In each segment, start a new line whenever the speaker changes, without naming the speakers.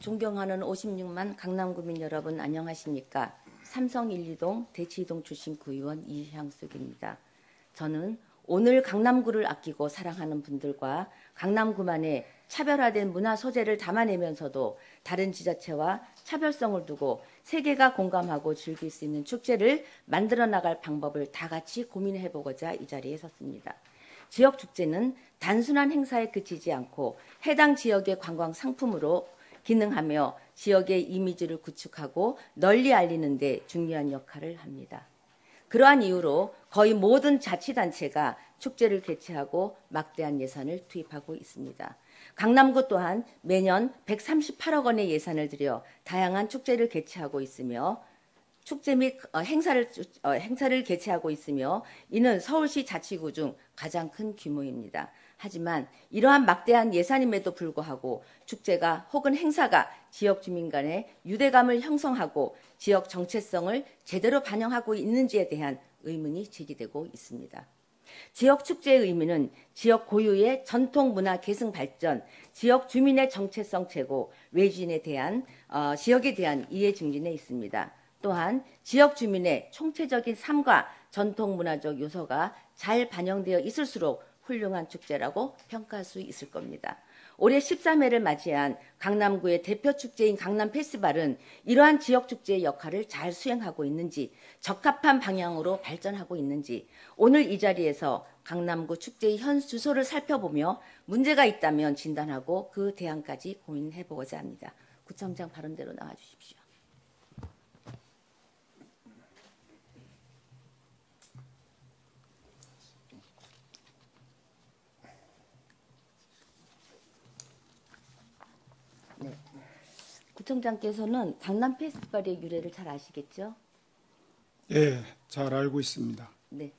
존경하는 56만 강남구민 여러분 안녕하십니까? 삼성 1, 2동 대치동 출신 구의원 이향숙입니다. 저는 오늘 강남구를 아끼고 사랑하는 분들과 강남구만의 차별화된 문화 소재를 담아내면서도 다른 지자체와 차별성을 두고 세계가 공감하고 즐길 수 있는 축제를 만들어 나갈 방법을 다 같이 고민해보고자 이 자리에 섰습니다. 지역축제는 단순한 행사에 그치지 않고 해당 지역의 관광 상품으로 기능하며 지역의 이미지를 구축하고 널리 알리는 데 중요한 역할을 합니다. 그러한 이유로 거의 모든 자치단체가 축제를 개최하고 막대한 예산을 투입하고 있습니다. 강남구 또한 매년 138억 원의 예산을 들여 다양한 축제를 개최하고 있으며 축제 및 행사를 개최하고 있으며 이는 서울시 자치구 중 가장 큰 규모입니다. 하지만 이러한 막대한 예산임에도 불구하고 축제가 혹은 행사가 지역 주민 간의 유대감을 형성하고 지역 정체성을 제대로 반영하고 있는지에 대한 의문이 제기되고 있습니다. 지역 축제의 의미는 지역 고유의 전통 문화 계승 발전, 지역 주민의 정체성 제고, 외지인에 대한 지역에 대한 이해 증진에 있습니다. 또한 지역 주민의 총체적인 삶과 전통 문화적 요소가 잘 반영되어 있을수록 훌륭한 축제라고 평가할 수 있을 겁니다. 올해 13회를 맞이한 강남구의 대표 축제인 강남 페스티벌은 이러한 지역 축제의 역할을 잘 수행하고 있는지, 적합한 방향으로 발전하고 있는지 오늘 이 자리에서 강남구 축제의 현 주소를 살펴보며 문제가 있다면 진단하고 그 대안까지 고민해보고자 합니다. 구청장 발언대로 나와주십시오. 구청장께서는 강남 페스티벌의 유래를 잘 아시겠죠?
예, 잘 알고 있습니다.
네.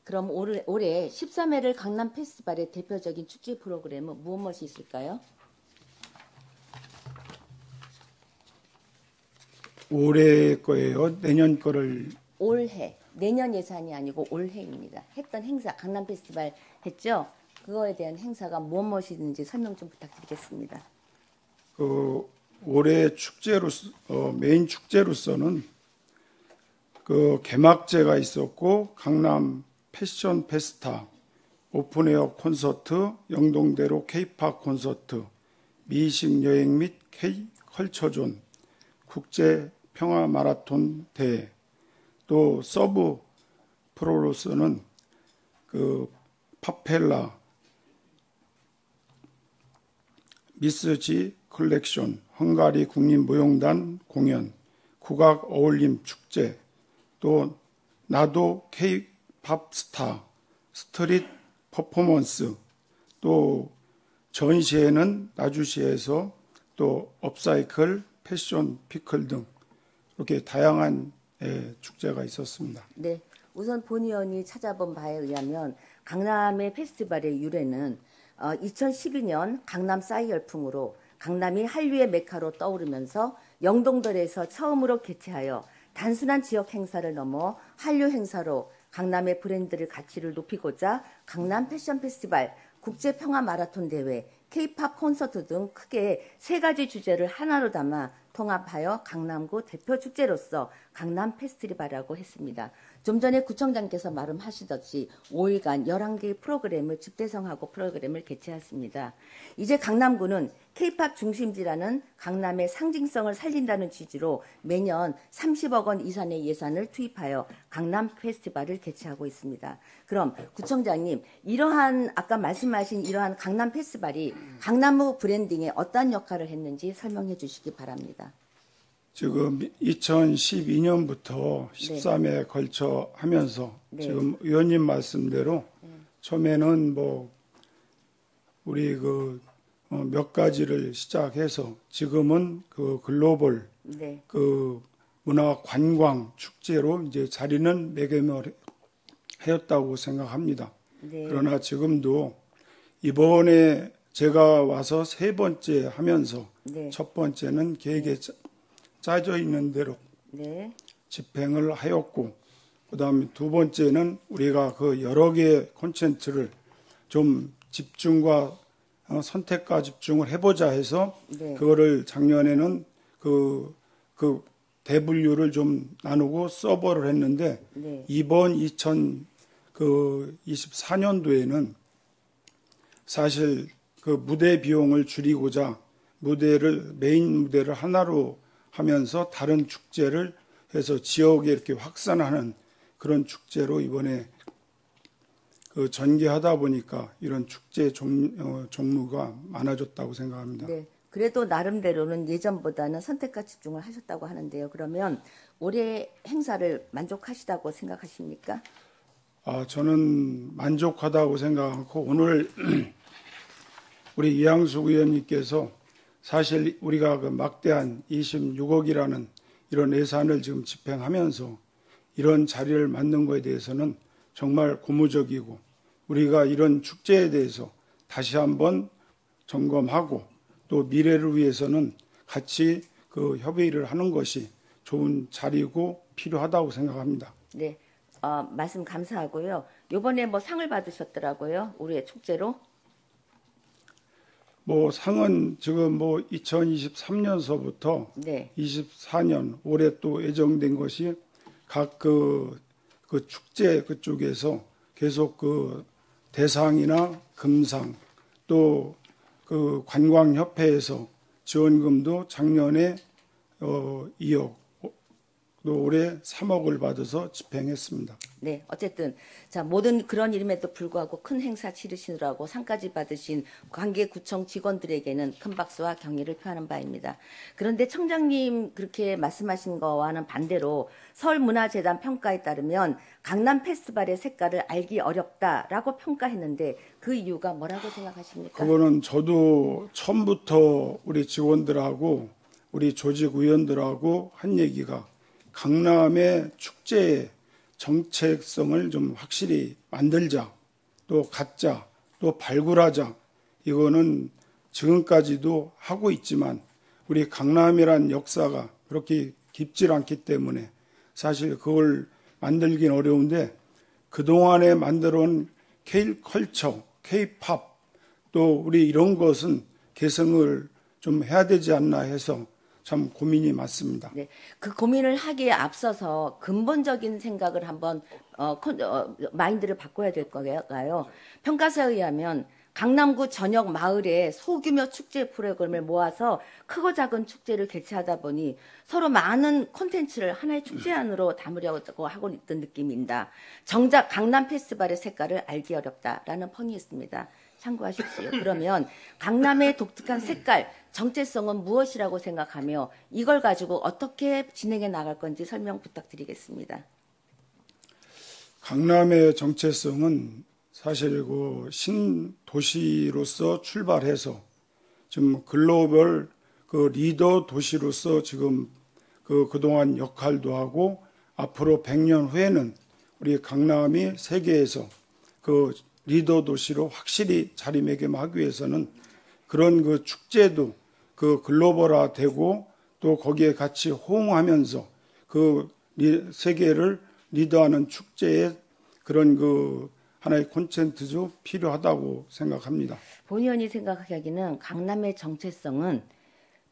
그럼 올해 13회를 강남 페스티벌의 대표적인 축제 프로그램은 무엇이 있을까요?
올해 거예요? 내년 거를?
올해. 내년 예산이 아니고 올해입니다. 했던 행사, 강남 페스티벌 했죠? 그거에 대한 행사가 무엇인지 설명 좀 부탁드리겠습니다.
올해 축제로서 메인 축제로서는 개막제가 있었고 강남 패션 페스타, 오픈에어 콘서트, 영동대로 K-팝 콘서트, 미식 여행 및 K-컬처존, 국제 평화 마라톤 대회, 또 서브 프로로서는 파펠라, 미스지 컬렉션, 헝가리 국립무용단 공연, 국악 어울림 축제, 또 나도 K-팝 스타, 스트릿 퍼포먼스, 또 전시회는 나주시에서 또 업사이클, 패션 피클 등 이렇게 다양한 축제가 있었습니다.
네, 우선 본 의원이 찾아본 바에 의하면 강남의 페스티벌의 유래는 2012년 강남 싸이 열풍으로 강남이 한류의 메카로 떠오르면서 영동들에서 처음으로 개최하여 단순한 지역 행사를 넘어 한류 행사로 강남의 브랜드를 가치를 높이고자 강남 패션 페스티벌, 국제 평화 마라톤 대회, K-팝 콘서트 등 크게 3가지 주제를 하나로 담아 통합하여 강남구 대표 축제로서 강남 페스티벌이라고 했습니다. 좀 전에 구청장께서 말씀하시듯이 5일간 11개의 프로그램을 집대성하고 프로그램을 개최했습니다. 이제 강남구는 K-팝 중심지라는 강남의 상징성을 살린다는 취지로 매년 30억 원 이상의 예산을 투입하여 강남 페스티벌을 개최하고 있습니다. 그럼 구청장님, 이러한 아까 말씀하신 이러한 강남 페스티벌이 강남구 브랜딩에 어떤 역할을 했는지 설명해 주시기 바랍니다.
지금 2012년부터 13회에 걸쳐 하면서 지금 의원님 말씀대로 처음에는 우리 몇 가지를 시작해서 지금은 글로벌 문화 관광 축제로 이제 자리는 매개하였다고 생각합니다. 그러나 지금도 이번에 제가 와서 3번째 하면서 첫 번째는 계획에 짜져 있는 대로 집행을 하였고, 그다음에 2번째는 우리가 여러 개의 콘텐츠를 좀 집중과 선택과 집중을 해보자 해서
네.
그거를 작년에는 그 대분류를 좀 나누고 서버를 했는데
네.
이번 2024년도에는 사실 그 무대 비용을 줄이고자 메인 무대를 하나로 하면서 다른 축제를 해서 지역에 이렇게 확산하는 그런 축제로 이번에 그 전개하다 보니까 이런 축제 종류가 많아졌다고 생각합니다.
네. 그래도 나름대로는 예전보다는 선택과 집중을 하셨다고 하는데요. 그러면 올해 행사를 만족하시다고 생각하십니까?
저는 만족하다고 생각하고 오늘 우리 이양숙 의원님께서 사실 우리가 그 막대한 26억이라는 이런 예산을 지금 집행하면서 이런 자리를 만든 것에 대해서는 정말 고무적이고 우리가 이런 축제에 대해서 다시 한번 점검하고 또 미래를 위해서는 같이 그 협의를 하는 것이 좋은 자리고 필요하다고 생각합니다.
네. 말씀 감사하고요. 이번에 뭐 상을 받으셨더라고요. 올해 축제로.
상은 지금 2023년서부터
네.
24년 올해 또 예정된 것이 각 그 축제 그쪽에서 계속 그 대상이나 금상 또 그 관광협회에서 지원금도 작년에 2억 또 올해 3억을 받아서 집행했습니다.
네, 어쨌든 자 모든 그런 이름에도 불구하고 큰 행사 치르시느라고 상까지 받으신 관계구청 직원들에게는 큰 박수와 경의를 표하는 바입니다. 그런데 청장님 그렇게 말씀하신 거와는 반대로 서울문화재단 평가에 따르면 강남 페스티벌의 색깔을 알기 어렵다라고 평가했는데 그 이유가 뭐라고 생각하십니까?
그거는 저도 처음부터 우리 직원들하고 우리 조직 위원들하고 한 얘기가 강남의 축제의 정체성을 좀 확실히 만들자, 또 갖자, 또 발굴하자. 이거는 지금까지도 하고 있지만 우리 강남이란 역사가 그렇게 깊지 않기 때문에 사실 그걸 만들긴 어려운데 그동안에 만들어온 K컬처, K팝 또 우리 이런 것은 개성을 좀 해야 되지 않나 해서 참 고민이 많습니다.
네, 그 고민을 하기에 앞서서 근본적인 생각을 한번 마인드를 바꿔야 될 거예요. 평가서에 의하면 강남구 전역 마을에 소규모 축제 프로그램을 모아서 크고 작은 축제를 개최하다 보니 서로 많은 콘텐츠를 하나의 축제 안으로 담으려고 하고 있던 느낌입니다. 정작 강남 페스티벌의 색깔을 알기 어렵다라는 펑이 있습니다. 참고하십시오. 그러면 강남의 독특한 색깔, 정체성은 무엇이라고 생각하며 이걸 가지고 어떻게 진행해 나갈 건지 설명 부탁드리겠습니다.
강남의 정체성은 사실 그 신도시로서 출발해서 지금 글로벌 그 리더 도시로서 지금 그동안 역할도 하고 앞으로 100년 후에는 우리 강남이 세계에서 그 리더 도시로 확실히 자리매김하기 위해서는 그런 그 축제도 그 글로벌화 되고 또 거기에 같이 호응하면서 그 세계를 리더하는 축제의 그런 그 하나의 콘텐츠도 필요하다고 생각합니다.
본 의원이 생각하기에는 강남의 정체성은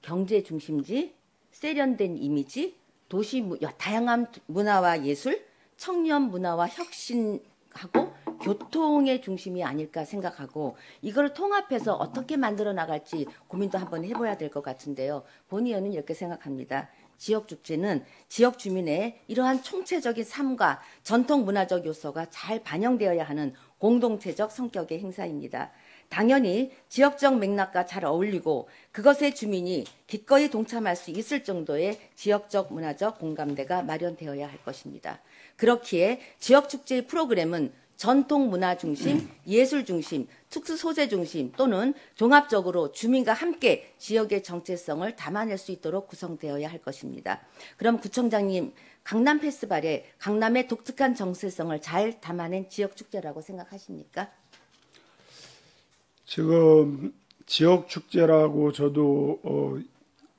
경제 중심지, 세련된 이미지, 도시 다양한 문화와 예술, 청년 문화와 혁신하고 교통의 중심이 아닐까 생각하고 이걸 통합해서 어떻게 만들어 나갈지 고민도 한번 해봐야 될 것 같은데요. 본 의원은 이렇게 생각합니다. 지역축제는 지역 주민의 이러한 총체적인 삶과 전통 문화적 요소가 잘 반영되어야 하는 공동체적 성격의 행사입니다. 당연히 지역적 맥락과 잘 어울리고 그것의 주민이 기꺼이 동참할 수 있을 정도의 지역적 문화적 공감대가 마련되어야 할 것입니다. 그렇기에 지역축제의 프로그램은 전통 문화 중심, 예술 중심, 특수 소재 중심 또는 종합적으로 주민과 함께 지역의 정체성을 담아낼 수 있도록 구성되어야 할 것입니다. 그럼 구청장님, 강남 페스티벌에 강남의 독특한 정체성을 잘 담아낸 지역 축제라고 생각하십니까?
지금 지역 축제라고 저도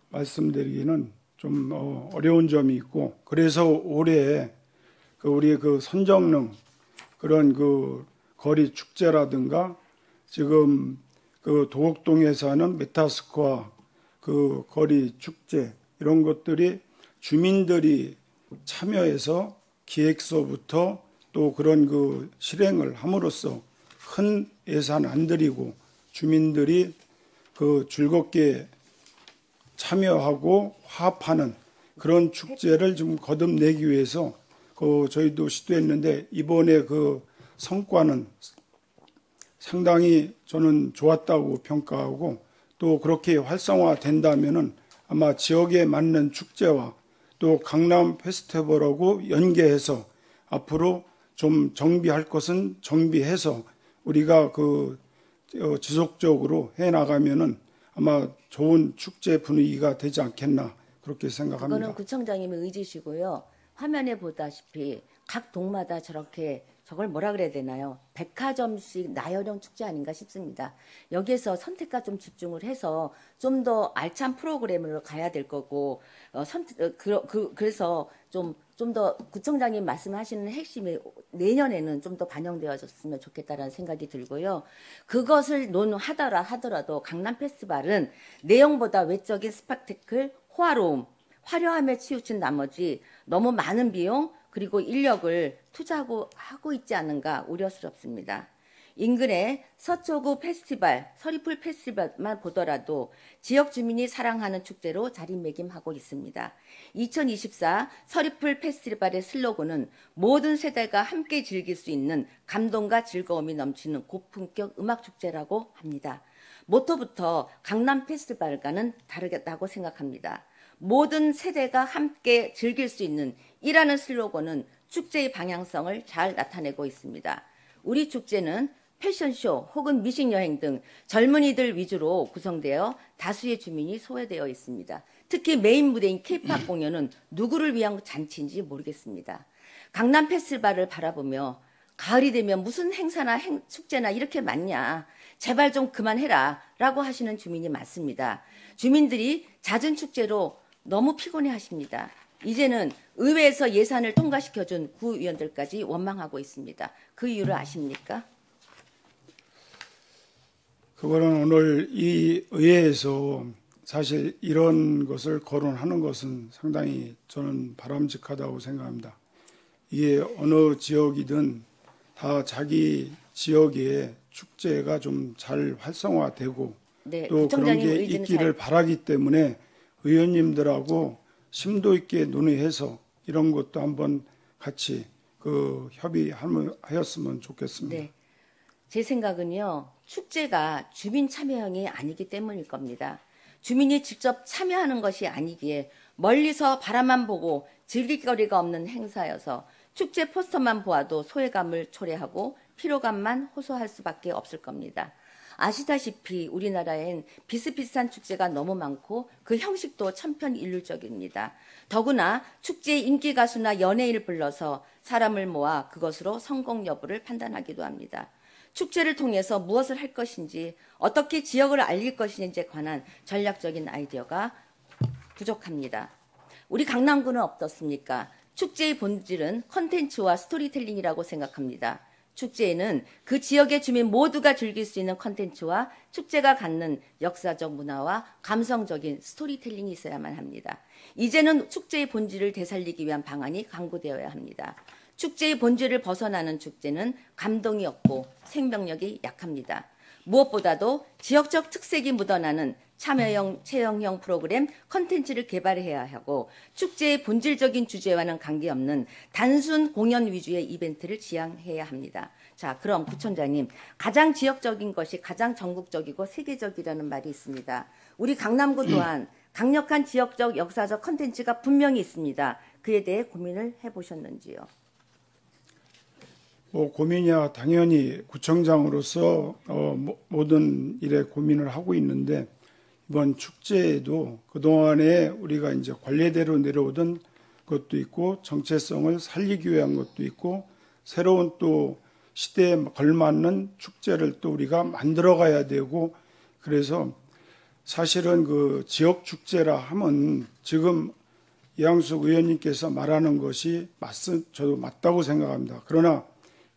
말씀드리기는 좀 어려운 점이 있고 그래서 올해 우리 그 선정릉 그런 그 거리 축제라든가 지금 그 도곡동에서 하는 메타스코아 그 거리 축제 이런 것들이 주민들이 참여해서 기획서부터 또 그런 그 실행을 함으로써 큰 예산 안 들이고 주민들이 그 즐겁게 참여하고 화합하는 그런 축제를 좀 거듭내기 위해서 그 저희도 시도했는데 이번에 그 성과는 상당히 저는 좋았다고 평가하고 또 그렇게 활성화된다면은 아마 지역에 맞는 축제와 또 강남 페스티벌하고 연계해서 앞으로 좀 정비할 것은 정비해서 우리가 그 지속적으로 해 나가면은 아마 좋은 축제 분위기가 되지 않겠나 그렇게 생각합니다.
그거는 구청장님의 의지시고요. 화면에 보다시피 각 동마다 저렇게 저걸 뭐라 그래야 되나요? 백화점식 나열형 축제 아닌가 싶습니다. 여기에서 선택과 좀 집중을 해서 좀 더 알찬 프로그램으로 가야 될 거고 그래서 좀 더 구청장님 말씀하시는 핵심이 내년에는 좀 더 반영되어졌으면 좋겠다라는 생각이 들고요. 그것을 논하더라도 강남 페스티벌은 내용보다 외적인 스펙테클, 호화로움, 화려함에 치우친 나머지 너무 많은 비용 그리고 인력을 투자하고 있지 않은가 우려스럽습니다. 인근의 서초구 페스티벌, 서리풀 페스티벌만 보더라도 지역 주민이 사랑하는 축제로 자리매김하고 있습니다. 2024 서리풀 페스티벌의 슬로건은 모든 세대가 함께 즐길 수 있는 감동과 즐거움이 넘치는 고품격 음악축제라고 합니다. 모토부터 강남 페스티벌과는 다르겠다고 생각합니다. 모든 세대가 함께 즐길 수 있는 이라는 슬로건은 축제의 방향성을 잘 나타내고 있습니다. 우리 축제는 패션쇼 혹은 미식여행 등 젊은이들 위주로 구성되어 다수의 주민이 소외되어 있습니다. 특히 메인 무대인 K-팝 공연은 누구를 위한 잔치인지 모르겠습니다. 강남 페스티벌을 바라보며 가을이 되면 무슨 행사나 축제나 이렇게 많냐. 제발 좀 그만해라 라고 하시는 주민이 많습니다. 주민들이 잦은 축제로 너무 피곤해 하십니다. 이제는 의회에서 예산을 통과시켜준 구의원들까지 원망하고 있습니다. 그 이유를 아십니까?
그거는 오늘 이 의회에서 사실 이런 것을 거론하는 것은 상당히 저는 바람직하다고 생각합니다. 이게 어느 지역이든 다 자기 지역의 축제가 좀 잘 활성화되고
네,
또 그런 게 있기를 바라기 때문에 의원님들하고 심도 있게 논의해서 이런 것도 한번 같이 그 협의하였으면 좋겠습니다.
네. 제 생각은요. 축제가 주민 참여형이 아니기 때문일 겁니다. 주민이 직접 참여하는 것이 아니기에 멀리서 바라만 보고 즐길 거리가 없는 행사여서 축제 포스터만 보아도 소외감을 초래하고 피로감만 호소할 수밖에 없을 겁니다. 아시다시피 우리나라엔 비슷비슷한 축제가 너무 많고 그 형식도 천편일률적입니다. 더구나 축제에 인기 가수나 연예인을 불러서 사람을 모아 그것으로 성공 여부를 판단하기도 합니다. 축제를 통해서 무엇을 할 것인지 어떻게 지역을 알릴 것인지에 관한 전략적인 아이디어가 부족합니다. 우리 강남구는 어떻습니까? 축제의 본질은 컨텐츠와 스토리텔링이라고 생각합니다. 축제에는 그 지역의 주민 모두가 즐길 수 있는 컨텐츠와 축제가 갖는 역사적 문화와 감성적인 스토리텔링이 있어야만 합니다. 이제는 축제의 본질을 되살리기 위한 방안이 강구되어야 합니다. 축제의 본질을 벗어나는 축제는 감동이 없고 생명력이 약합니다. 무엇보다도 지역적 특색이 묻어나는 참여형, 체험형 프로그램, 컨텐츠를 개발해야 하고 축제의 본질적인 주제와는 관계없는 단순 공연 위주의 이벤트를 지향해야 합니다. 자, 그럼 구청장님, 가장 지역적인 것이 가장 전국적이고 세계적이라는 말이 있습니다. 우리 강남구 또한 강력한 지역적 역사적 컨텐츠가 분명히 있습니다. 그에 대해 고민을 해보셨는지요?
고민이야 당연히 구청장으로서 모든 일에 고민을 하고 있는데 이번 축제에도 그동안에 우리가 이제 관례대로 내려오던 것도 있고 정체성을 살리기 위한 것도 있고 새로운 또 시대에 걸맞는 축제를 또 우리가 만들어 가야 되고 그래서 사실은 그 지역 축제라 하면 지금 이항숙 의원님께서 말하는 것이 저도 맞다고 생각합니다. 그러나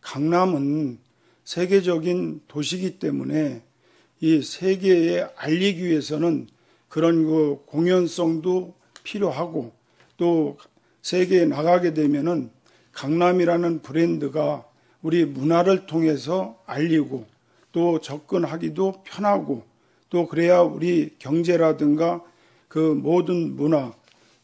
강남은 세계적인 도시이기 때문에 이 세계에 알리기 위해서는 그런 그 공연성도 필요하고 또 세계에 나가게 되면은 강남이라는 브랜드가 우리 문화를 통해서 알리고 또 접근하기도 편하고 또 그래야 우리 경제라든가 그 모든 문화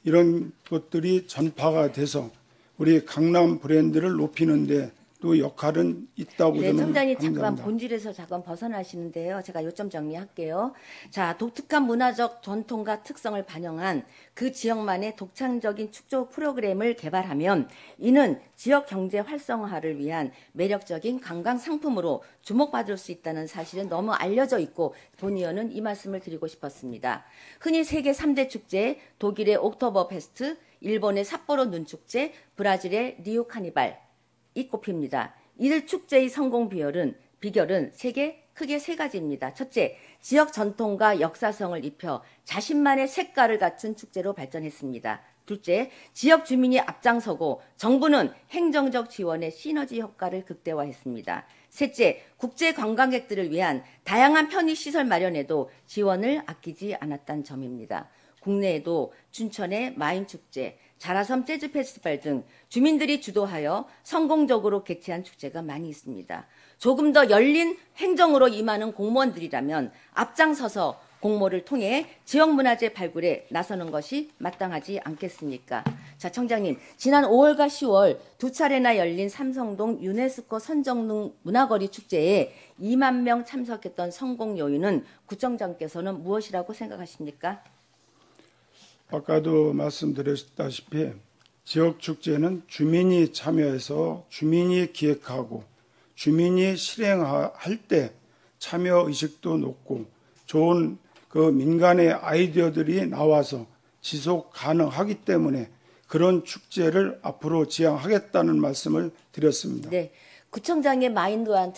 이런 것들이 전파가 돼서 우리 강남 브랜드를 높이는데 또 역할은 있다고
네,
저는
청장님
판단합니다.
잠깐 본질에서 잠깐 벗어나시는데요. 제가 요점 정리할게요. 자, 독특한 문화적 전통과 특성을 반영한 그 지역만의 독창적인 축제 프로그램을 개발하면 이는 지역 경제 활성화를 위한 매력적인 관광 상품으로 주목받을 수 있다는 사실은 너무 알려져 있고 본 의원은 이 말씀을 드리고 싶었습니다. 흔히 세계 3대 축제, 독일의 옥토버 페스트, 일본의 삿포로 눈축제, 브라질의 리우 카니발 이 꼽힙니다. 이들 축제의 성공 비결은 크게 세 가지입니다. 첫째, 지역 전통과 역사성을 입혀 자신만의 색깔을 갖춘 축제로 발전했습니다. 둘째, 지역 주민이 앞장서고 정부는 행정적 지원의 시너지 효과를 극대화했습니다. 셋째, 국제 관광객들을 위한 다양한 편의시설 마련에도 지원을 아끼지 않았다는 점입니다. 국내에도 춘천의 마인축제, 자라섬 재즈 페스티벌 등 주민들이 주도하여 성공적으로 개최한 축제가 많이 있습니다. 조금 더 열린 행정으로 임하는 공무원들이라면 앞장서서 공모를 통해 지역문화재 발굴에 나서는 것이 마땅하지 않겠습니까? 자, 청장님, 지난 5월과 10월 두 차례나 열린 삼성동 유네스코 선정릉 문화거리 축제에 2만 명 참석했던 성공 요인은 구청장께서는 무엇이라고 생각하십니까?
아까도 말씀드렸다시피 지역 축제는 주민이 참여해서 주민이 기획하고 주민이 실행할 때 참여 의식도 높고 좋은 그 민간의 아이디어들이 나와서 지속 가능하기 때문에 그런 축제를 앞으로 지향하겠다는 말씀을 드렸습니다.
네, 구청장의 마인드와는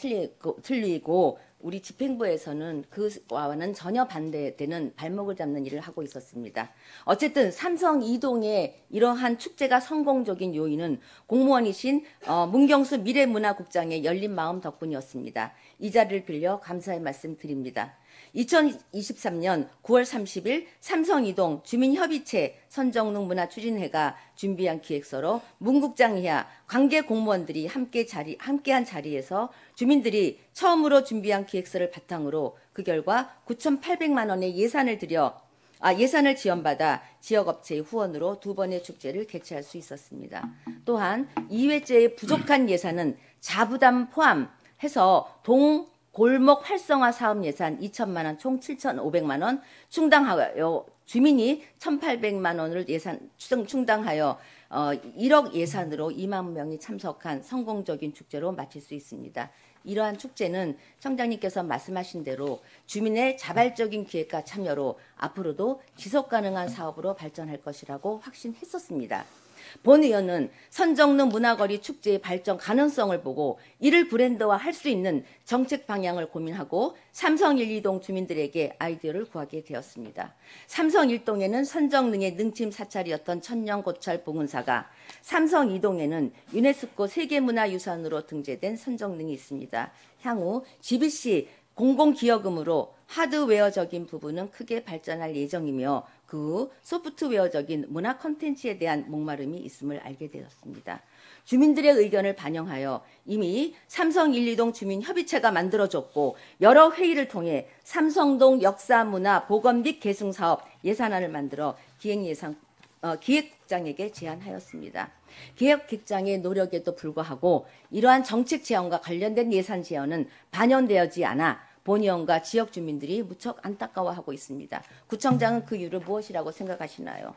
틀리고 우리 집행부에서는 그와는 전혀 반대되는 발목을 잡는 일을 하고 있었습니다. 어쨌든 삼성 이동의 이러한 축제가 성공적인 요인은 공무원이신 문경수 미래문화국장의 열린 마음 덕분이었습니다. 이 자리를 빌려 감사의 말씀 드립니다. 2023년 9월 30일 삼성이동 주민협의체 선정릉 문화추진회가 준비한 기획서로 문 국장 이하 관계 공무원들이 함께한 자리에서 주민들이 처음으로 준비한 기획서를 바탕으로 그 결과 9,800만 원의 예산을 지원받아 지역업체의 후원으로 두 번의 축제를 개최할 수 있었습니다. 또한 2회째의 부족한 예산은 자부담 포함해서 골목 활성화 사업 예산 2천만 원, 총 7,500만 원 충당하여 주민이 1,800만 원을 충당하여 1억 예산으로 2만 명이 참석한 성공적인 축제로 마칠 수 있습니다. 이러한 축제는 청장님께서 말씀하신 대로 주민의 자발적인 기획과 참여로 앞으로도 지속 가능한 사업으로 발전할 것이라고 확신했었습니다. 본 의원은 선정릉 문화거리 축제의 발전 가능성을 보고 이를 브랜드화할 수 있는 정책 방향을 고민하고 삼성 1, 2동 주민들에게 아이디어를 구하게 되었습니다. 삼성 1동에는 선정릉의 능침 사찰이었던 천년고찰 봉은사가, 삼성 2동에는 유네스코 세계문화유산으로 등재된 선정릉이 있습니다. 향후 GBC 공공기여금으로 하드웨어적인 부분은 크게 발전할 예정이며 그 후 소프트웨어적인 문화 콘텐츠에 대한 목마름이 있음을 알게 되었습니다. 주민들의 의견을 반영하여 이미 삼성 1, 2동 주민협의체가 만들어졌고 여러 회의를 통해 삼성동 역사문화 복원 및 계승 사업 예산안을 만들어 기획국장에게 제안하였습니다. 기획국장의 노력에도 불구하고 이러한 정책 제안과 관련된 예산 제안은 반영되지 않아 본 의원과 지역 주민들이 무척 안타까워하고 있습니다. 구청장은 그 이유를 무엇이라고 생각하시나요?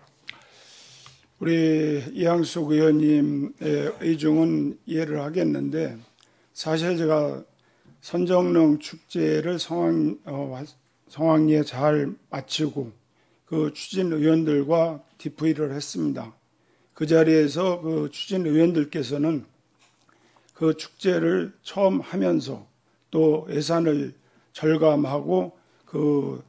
우리 이항숙 의원님의 의중은 이해를 하겠는데 사실 제가 선정릉 축제를 성황리에 잘 마치고 그 추진 의원들과 디프이를 했습니다. 그 자리에서 그 추진 의원들께서는 그 축제를 처음 하면서 또 예산을 절감하고 그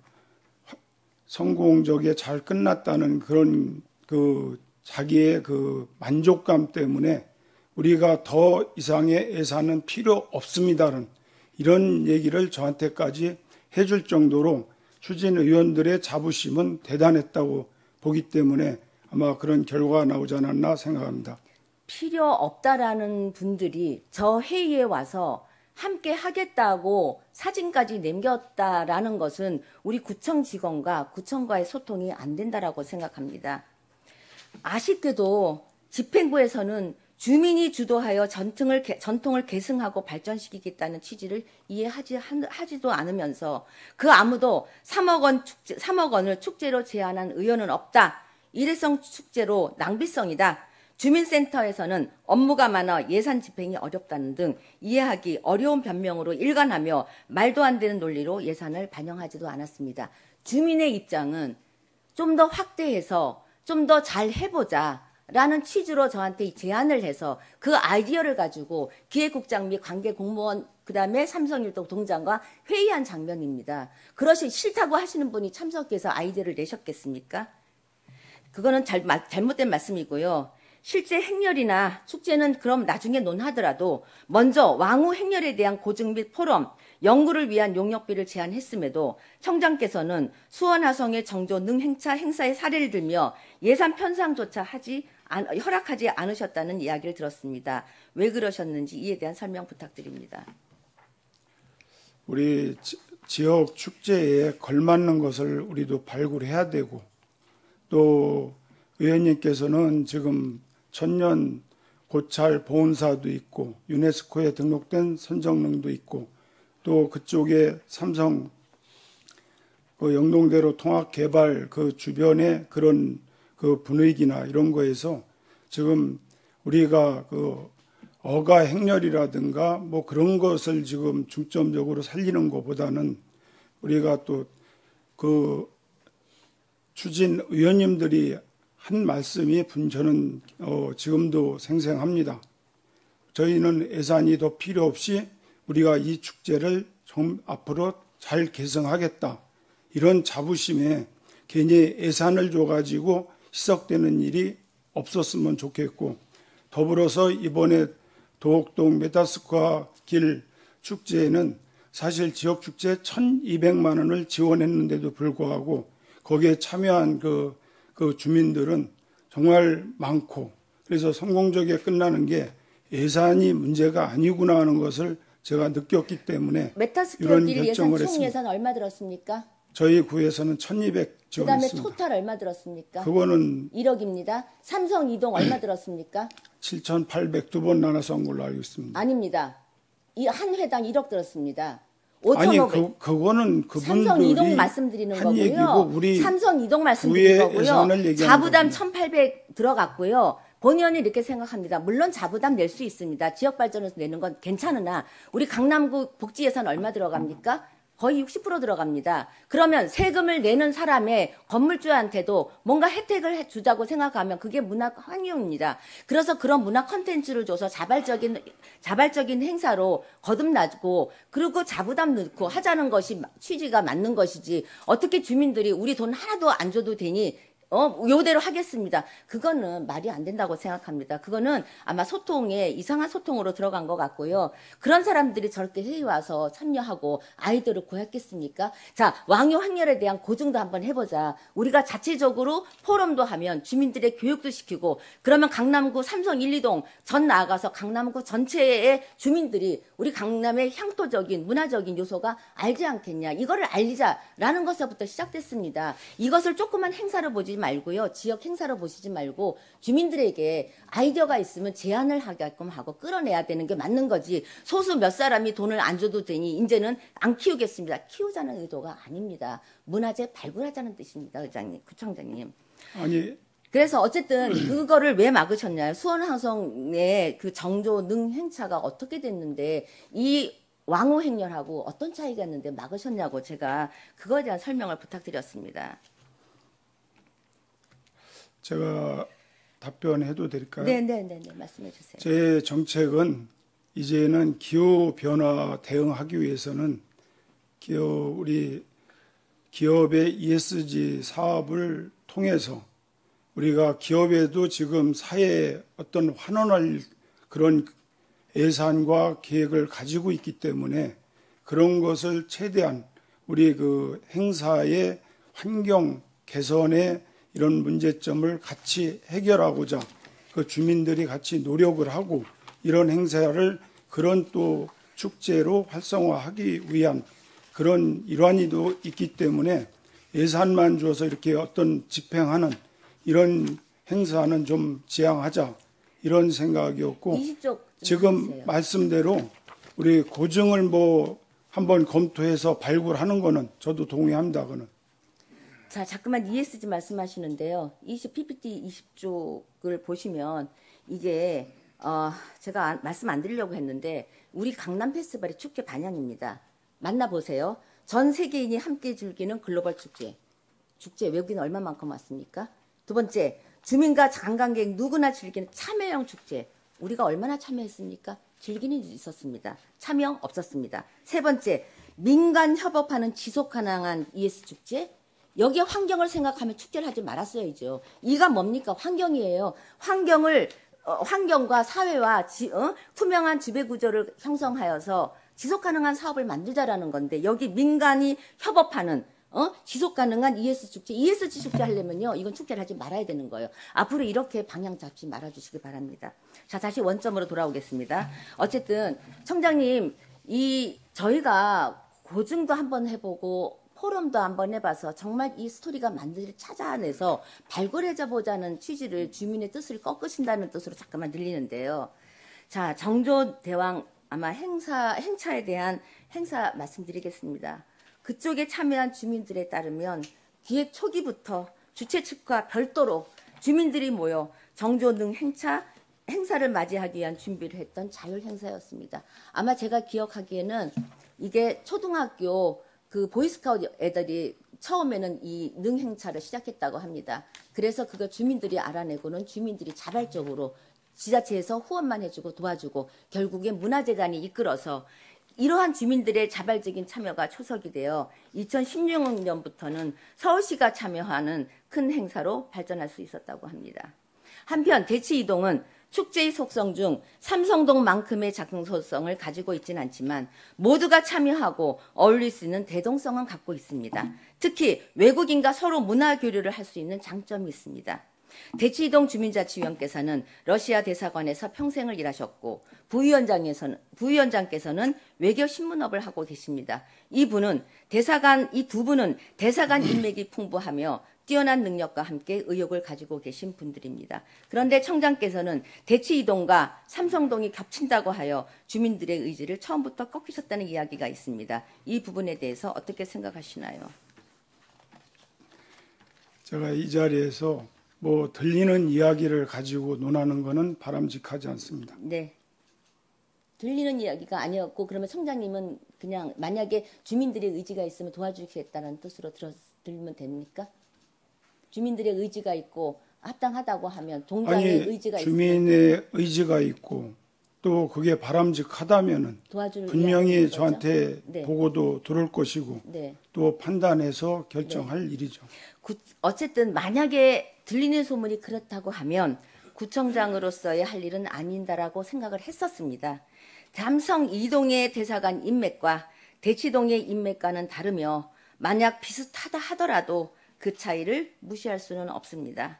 성공적에 잘 끝났다는 그런 그 자기의 그 만족감 때문에 우리가 더 이상의 예산은 필요 없습니다는 이런 얘기를 저한테까지 해줄 정도로 추진 의원들의 자부심은 대단했다고 보기 때문에 아마 그런 결과가 나오지 않았나 생각합니다.
필요 없다라는 분들이 저 회의에 와서 함께 하겠다고 사진까지 남겼다라는 것은 우리 구청 직원과 구청과의 소통이 안 된다라고 생각합니다. 아쉽게도 집행부에서는 주민이 주도하여 전통을 계승하고 발전시키겠다는 취지를 이해하지도 않으면서 그 아무도 3억 원을 축제로 제안한 의원은 없다. 일회성 축제로 낭비성이다. 주민센터에서는 업무가 많아 예산 집행이 어렵다는 등 이해하기 어려운 변명으로 일관하며 말도 안 되는 논리로 예산을 반영하지도 않았습니다. 주민의 입장은 좀 더 확대해서 좀 더 잘 해보자 라는 취지로 저한테 제안을 해서 그 아이디어를 가지고 기획국장 및 관계 공무원 그다음에 삼성일동 동장과 회의한 장면입니다. 그것이 싫다고 하시는 분이 참석해서 아이디어를 내셨겠습니까? 그거는 잘못된 말씀이고요. 실제 행렬이나 축제는 그럼 나중에 논하더라도 먼저 왕후 행렬에 대한 고증 및 포럼, 연구를 위한 용역비를 제안했음에도 청장께서는 수원하성의 정조 능행차 행사의 사례를 들며 예산 편성조차 허락하지 않으셨다는 이야기를 들었습니다. 왜 그러셨는지 이에 대한 설명 부탁드립니다.
우리 지역 축제에 걸맞는 것을 우리도 발굴해야 되고 또 의원님께서는 지금 천년 고찰 보훈사도 있고 유네스코에 등록된 선정릉도 있고 또 그쪽에 삼성 그 영동대로 통합개발 그 주변에 그런 그 분위기나 이런 거에서 지금 우리가 그 어가 행렬이라든가 뭐 그런 것을 지금 중점적으로 살리는 것보다는 우리가 또 그 추진 의원님들이 한 말씀이 저는 지금도 생생합니다. 저희는 예산이 더 필요 없이 우리가 이 축제를 좀 앞으로 잘 개성하겠다. 이런 자부심에 괜히 예산을 줘가지고 희석되는 일이 없었으면 좋겠고 더불어서 이번에 도곡동 메타스코아 길 축제에는 사실 지역축제 1,200만 원을 지원했는데도 불구하고 거기에 참여한 그 주민들은 정말 많고 그래서 성공적이게 끝나는 게 예산이 문제가 아니구나 하는 것을 제가 느꼈기 때문에
메타스코어 길 예산 총 예산 얼마 들었습니까?
저희 구에서는 1,200 지원했습니다.
그다음에 토탈 얼마 들었습니까?
그거는
1억입니다. 삼성 이동 얼마 들었습니까?
7,800 두 번 나눠서 한 걸로 알고 있습니다.
아닙니다. 이 한 회당 1억 들었습니다.
아니 그거는 그분들이
삼성 이동 말씀드리는
한
거고요.
얘기고 우리
삼성 이동 말씀드리는 거고요.
예산을
자부담 1,800 들어갔고요. 본의원이 이렇게 생각합니다. 물론 자부담 낼 수 있습니다. 지역 발전에서 내는 건 괜찮으나 우리 강남구 복지 예산 얼마 들어갑니까? 거의 60% 들어갑니다. 그러면 세금을 내는 사람의 건물주한테도 뭔가 혜택을 주자고 생각하면 그게 문화 환영입니다. 그래서 그런 문화 콘텐츠를 줘서 자발적인 행사로 거듭나고 그리고 자부담 넣고 하자는 것이 취지가 맞는 것이지 어떻게 주민들이 우리 돈 하나도 안 줘도 되니 요대로 하겠습니다. 그거는 말이 안 된다고 생각합니다. 그거는 아마 이상한 소통으로 들어간 것 같고요. 그런 사람들이 저렇게 회의 와서 참여하고 아이디어를 구했겠습니까? 자, 왕유 확렬에 대한 고증도 한번 해보자. 우리가 자체적으로 포럼도 하면 주민들의 교육도 시키고 그러면 강남구 삼성 1, 2동 전 나아가서 강남구 전체의 주민들이 우리 강남의 향토적인 문화적인 요소가 알지 않겠냐. 이거를 알리자라는 것부터 시작됐습니다. 이것을 조그만 행사로 보지 말고요. 지역 행사로 보시지 말고 주민들에게 아이디어가 있으면 제안을 하게끔 하고 끌어내야 되는 게 맞는 거지. 소수 몇 사람이 돈을 안 줘도 되니 이제는 안 키우겠습니다. 키우자는 의도가 아닙니다. 문화재 발굴하자는 뜻입니다. 구청장님.
아니
그래서 어쨌든 그거를 왜 막으셨냐요. 수원하성의 그 정조 능 행차가 어떻게 됐는데 이 왕후 행렬하고 어떤 차이가 있는데 막으셨냐고 제가 그거에 대한 설명을 부탁드렸습니다. 제가
답변해도 될까요?
네, 말씀해 주세요.
제 정책은 이제는 기후 변화 대응하기 위해서는 우리 기업의 ESG 사업을 통해서 우리가 기업에도 지금 사회에 어떤 환원할 그런 예산과 계획을 가지고 있기 때문에 그런 것을 최대한 우리 그 행사의 환경 개선에 이런 문제점을 같이 해결하고자 그 주민들이 같이 노력을 하고 이런 행사를 그런 또 축제로 활성화하기 위한 그런 일환이도 있기 때문에 예산만 줘서 이렇게 어떤 집행하는 이런 행사는 좀 지양하자 이런 생각이었고 지금 말씀대로 우리 고증을 뭐 한번 검토해서 발굴하는 거는 저도 동의합니다. 그는.
자, 자꾸만 ESG 말씀하시는데요. PPT 20쪽을 보시면 이게 제가 말씀 안 드리려고 했는데 우리 강남 페스티벌의 축제 반영입니다. 만나보세요. 전 세계인이 함께 즐기는 글로벌 축제. 외국인 얼마만큼 왔습니까? 두 번째, 주민과 관광객 누구나 즐기는 참여형 축제. 우리가 얼마나 참여했습니까? 즐기는 있었습니다. 참여 없었습니다. 세 번째, 민간 협업하는 지속가능한 ES 축제. 여기에 환경을 생각하면 축제를 하지 말았어야죠. 이가 뭡니까? 환경이에요. 환경과 사회와 투명한 지배구조를 형성하여서 지속가능한 사업을 만들자라는 건데 여기 민간이 협업하는 지속가능한 ESG 축제 하려면요 이건 축제를 하지 말아야 되는 거예요. 앞으로 이렇게 방향 잡지 말아주시기 바랍니다. 자, 다시 원점으로 돌아오겠습니다. 어쨌든 청장님, 저희가 고증도 한번 해보고 포럼도 한번 해봐서 정말 이 스토리가 맞는지를 찾아내서 발굴해보자는 취지를 주민의 뜻을 꺾으신다는 뜻으로 잠깐만 들리는데요. 자, 정조대왕 아마 행차에 대한 행사 말씀드리겠습니다. 그쪽에 참여한 주민들에 따르면 기획 초기부터 주최 측과 별도로 주민들이 모여 정조능 행사를 맞이하기 위한 준비를 했던 자율 행사였습니다. 아마 제가 기억하기에는 이게 초등학교 그 보이스카우트 애들이 처음에는 이 능행차를 시작했다고 합니다. 그래서 그걸 주민들이 알아내고는 주민들이 자발적으로 지자체에서 후원만 해주고 도와주고 결국에 문화재단이 이끌어서 이러한 주민들의 자발적인 참여가 초석이 되어 2016년부터는 서울시가 참여하는 큰 행사로 발전할 수 있었다고 합니다. 한편 대치이동은 축제의 속성 중 삼성동만큼의 작성성을 가지고 있지는 않지만 모두가 참여하고 어울릴 수 있는 대동성은 갖고 있습니다. 특히 외국인과 서로 문화 교류를 할 수 있는 장점이 있습니다. 대치이동 주민자치위원께서는 러시아 대사관에서 평생을 일하셨고 부위원장께서는 외교신문업을 하고 계십니다. 이 두 분은 대사관 인맥이 풍부하며 뛰어난 능력과 함께 의욕을 가지고 계신 분들입니다. 그런데 청장께서는 대치이동과 삼성동이 겹친다고 하여 주민들의 의지를 처음부터 꺾이셨다는 이야기가 있습니다. 이 부분에 대해서 어떻게 생각하시나요?
제가 이 자리에서 들리는 이야기를 가지고 논하는 것은 바람직하지 않습니다.
네. 들리는 이야기가 아니었고 그러면 청장님은 그냥 만약에 주민들의 의지가 있으면 도와주겠다는 뜻으로 들면 됩니까? 주민들의 의지가 있고 합당하다고 하면 동장의 의지가 있으면
주민의 의지가 있고 또 그게 바람직하다면은 분명히 저한테 네. 보고도 들을 것이고 네. 또 판단해서 결정할 네. 일이죠.
어쨌든 만약에 들리는 소문이 그렇다고 하면 구청장으로서의 할 일은 아닌다라고 생각을 했었습니다. 삼성 이동의 대사관 인맥과 대치동의 인맥과는 다르며 만약 비슷하다 하더라도 그 차이를 무시할 수는 없습니다.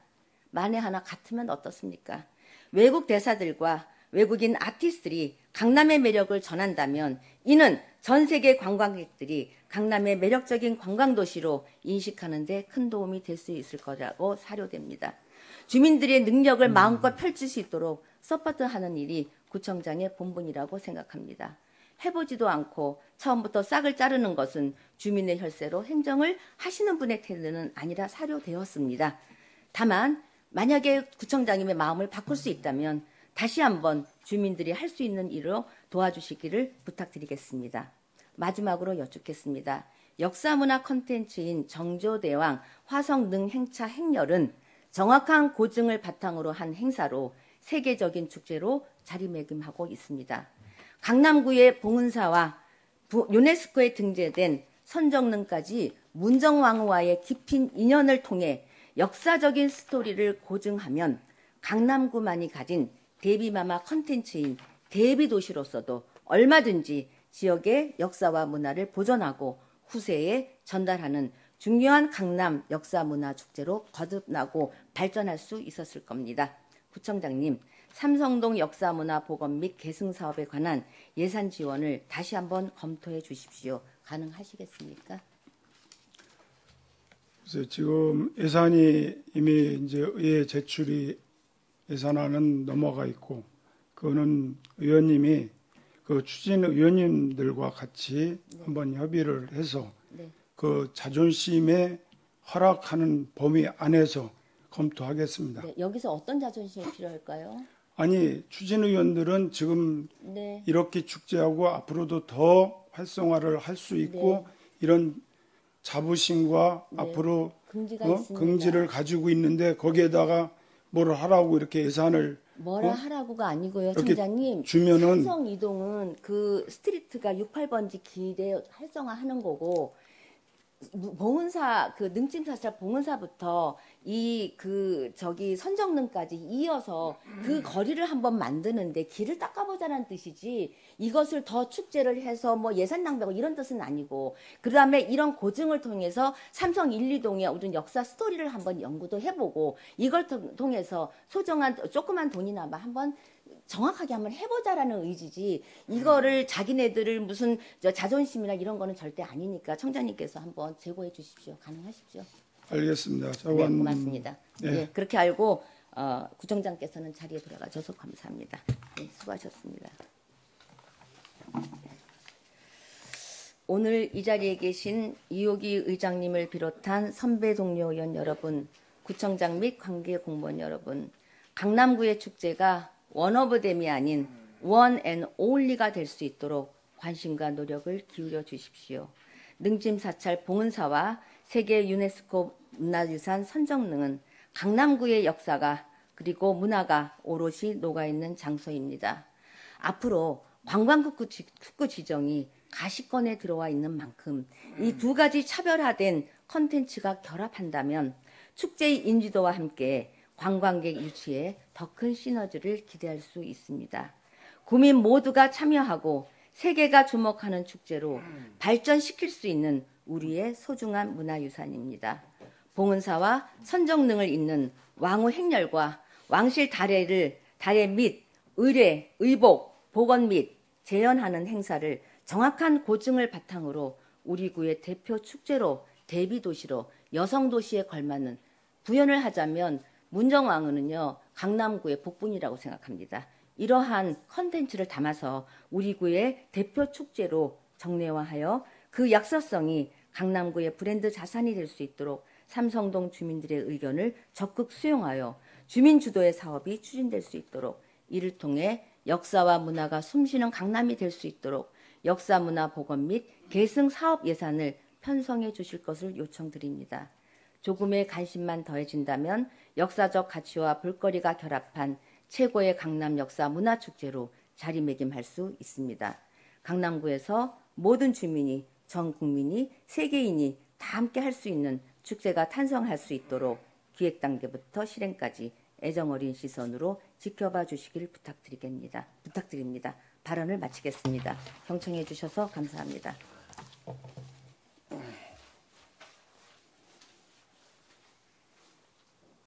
만에 하나 같으면 어떻습니까? 외국 대사들과 외국인 아티스트들이 강남의 매력을 전한다면 이는 전 세계 관광객들이 강남의 매력적인 관광도시로 인식하는 데 큰 도움이 될 수 있을 거라고 사료됩니다. 주민들의 능력을 마음껏 펼칠 수 있도록 서포트하는 일이 구청장의 본분이라고 생각합니다. 해보지도 않고 처음부터 싹을 자르는 것은 주민의 혈세로 행정을 하시는 분의 태도는 아니라 사료되었습니다. 다만 만약에 구청장님의 마음을 바꿀 수 있다면 다시 한번 주민들이 할 수 있는 일로 도와주시기를 부탁드리겠습니다. 마지막으로 여쭙겠습니다. 역사문화 콘텐츠인 정조대왕 화성능행차 행렬은 정확한 고증을 바탕으로 한 행사로 세계적인 축제로 자리매김하고 있습니다. 강남구의 봉은사와 유네스코에 등재된 선정능까지 문정왕후와의 깊은 인연을 통해 역사적인 스토리를 고증하면 강남구만이 가진 대비마마 컨텐츠인 대비도시로서도 얼마든지 지역의 역사와 문화를 보존하고 후세에 전달하는 중요한 강남 역사문화축제로 거듭나고 발전할 수 있었을 겁니다. 구청장님, 삼성동 역사문화보건 및 계승사업에 관한 예산 지원을 다시 한번 검토해 주십시오. 가능하시겠습니까?
그래서 지금 예산이 이미 이제 의회 제출이 예산안은 넘어가 있고, 그거는 의원님이 그 추진 의원님들과 같이 한번 협의를 해서 그 자존심에 허락하는 범위 안에서 검토하겠습니다.
네, 여기서 어떤 자존심이 필요할까요?
아니, 추진 의원들은 지금
네.
이렇게 축제하고 앞으로도 더 활성화를 할 수 있고 이런 자부심과 앞으로
긍지가 있습니다.
긍지를 가지고 있는데 거기에다가 뭘 하라고 이렇게 예산을
뭐라 하라고가 아니고요,
이렇게
청장님.
주면은
삼성 이동은 그 스트리트가 68번지 길에 활성화하는 거고, 봉은사 그 능침사찰 봉은사부터 이 그 저기 선정릉까지 이어서 그 거리를 한번 만드는데 길을 닦아보자는 뜻이지, 이것을 더 축제를 해서 뭐 예산 낭비하고 이런 뜻은 아니고, 그다음에 이런 고증을 통해서 삼성 1, 2동의 어떤 역사 스토리를 한번 연구도 해보고, 이걸 통해서 소정한 조그만 돈이나마 한번 정확하게 한번 해보자라는 의지지, 이거를 자기네들을 무슨 자존심이나 이런 거는 절대 아니니까 청장님께서 한번 제고해 주십시오. 가능하십시오?
알겠습니다.
네, 고맙습니다.
네.
네, 그렇게 알고 구청장께서는 자리에 들어가셔서 감사합니다. 네, 수고하셨습니다. 오늘 이 자리에 계신 이호기 의장님을 비롯한 선배 동료 의원 여러분, 구청장 및 관계 공무원 여러분, 강남구의 축제가 원오브댐이 아닌 원앤올리가 될 수 있도록 관심과 노력을 기울여 주십시오. 능침사찰 봉은사와 세계 유네스코 문화유산 선정릉은 강남구의 역사가 그리고 문화가 오롯이 녹아있는 장소입니다. 앞으로 관광특구 지정이 가시권에 들어와 있는 만큼 이 두 가지 차별화된 컨텐츠가 결합한다면 축제의 인지도와 함께 관광객 유치에 더 큰 시너지를 기대할 수 있습니다. 구민 모두가 참여하고 세계가 주목하는 축제로 발전시킬 수 있는 우리의 소중한 문화유산입니다. 봉은사와 선정릉을 잇는 왕후 행렬과 왕실 다례 및 의례, 의복, 복원 및 재현하는 행사를 정확한 고증을 바탕으로 우리 구의 대표 축제로 대비도시로 여성도시에 걸맞는 부연을 하자면 문정왕후는요 강남구의 복분이라고 생각합니다. 이러한 컨텐츠를 담아서 우리 구의 대표 축제로 정례화하여 그 약사성이 강남구의 브랜드 자산이 될 수 있도록 삼성동 주민들의 의견을 적극 수용하여 주민 주도의 사업이 추진될 수 있도록, 이를 통해 역사와 문화가 숨쉬는 강남이 될 수 있도록 역사문화 보건 및 계승 사업 예산을 편성해 주실 것을 요청드립니다. 조금의 관심만 더해진다면 역사적 가치와 볼거리가 결합한 최고의 강남 역사 문화축제로 자리매김할 수 있습니다. 강남구에서 모든 주민이, 전 국민이, 세계인이 다 함께 할 수 있는 축제가 탄생할 수 있도록 기획 단계부터 실행까지 애정어린 시선으로 지켜봐 주시길 부탁드립니다. 발언을 마치겠습니다. 경청해 주셔서 감사합니다.